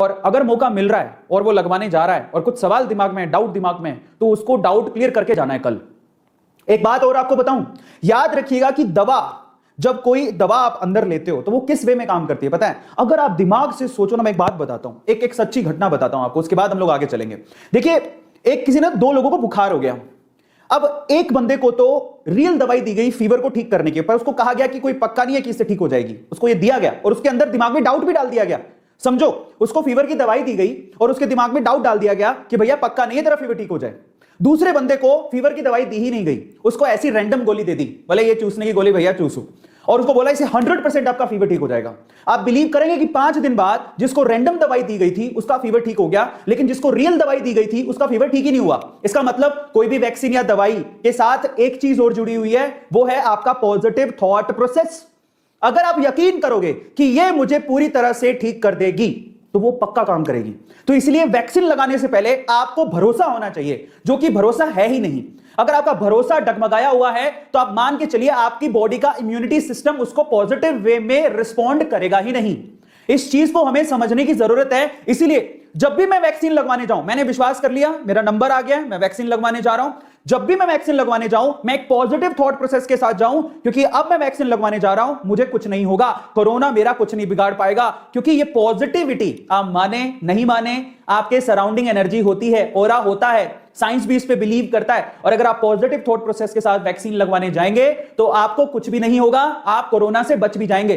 और अगर मौका मिल रहा है और वो लगवाने जा रहा है और कुछ सवाल दिमाग में, डाउट दिमाग में, तो उसको डाउट क्लियर करके जाना है कल। एक बात और आपको बताऊं, याद रखिएगा कि जब कोई दवा आप अंदर लेते हो तो वो किस वे में काम करती है पता है? अगर आप दिमाग से सोचो ना, मैं एक बात बताता हूं, एक सच्ची घटना बताता हूं आपको, उसके बाद हम लोग आगे चलेंगे। देखिए, एक किसी ने 2 लोगों को बुखार हो गया। अब एक बंदे को तो रियल दवाई दी गई फीवर को ठीक करने की, पर उसको कहा गया कि कोई पक्का नहीं है कि इससे ठीक हो जाएगी। उसको ये दिया गया और उसके अंदर दिमाग में डाउट भी डाल दिया गया। समझो, उसको फीवर की दवाई दी गई और उसके दिमाग में डाउट डाल दिया गया कि भैया पक्का नहीं है तेरा फीवर ठीक हो जाए। दूसरे बंदे को फीवर की दवाई दी ही नहीं गई, उसको ऐसी रैंडम गोली दे दी, भले ये चूसने की गोली भैया चूसो, और उसको बोला इसे 100% आपका फीवर ठीक हो जाएगा। आप बिलीव करेंगे कि 5 दिन बाद जिसको रैंडम दवाई दी गई थी उसका फीवर ठीक हो गया, लेकिन जिसको रियल दवाई दी गई थी उसका फीवर ठीक ही नहीं हुआ। इसका मतलब कोई भी वैक्सीन या दवाई के साथ एक चीज और जुड़ी हुई है, वो है आपका पॉजिटिव थॉट प्रोसेस। अगर आप यकीन करोगे कि ये मुझे पूरी तरह से ठीक कर देगी तो वो पक्का काम करेगी। तो इसलिए वैक्सीन लगाने से पहले आपको भरोसा होना चाहिए, जो कि भरोसा है ही नहीं। अगर आपका भरोसा डगमगाया हुआ है तो आप मान के चलिए आपकी बॉडी का इम्यूनिटी सिस्टम उसको पॉजिटिव वे में रिस्पॉन्ड करेगा ही नहीं। इस चीज को हमें समझने की जरूरत है। इसीलिए जब भी मैं वैक्सीन लगवाने जाऊं, मैंने विश्वास कर लिया, मेरा नंबर आ गया, मैं वैक्सीन लगवाने जा रहा हूं। जब भी मैं वैक्सीन लगवाने जाऊं, मैं एक पॉजिटिव थॉट प्रोसेस के साथ जाऊं, क्योंकि अब मैं वैक्सीन लगवाने जा रहा हूं, मुझे कुछ नहीं होगा, कोरोना मेरा कुछ नहीं बिगाड़ पाएगा। क्योंकि ये पॉजिटिविटी, आप माने नहीं माने, आपके सराउंडिंग एनर्जी होती है, ऑरा होता है, साइंस भी इस पे बिलीव करता है। और अगर आप पॉजिटिव थॉट प्रोसेस के साथ वैक्सीन लगवाने जाएंगे तो आपको कुछ भी नहीं होगा, आप कोरोना से बच भी जाएंगे।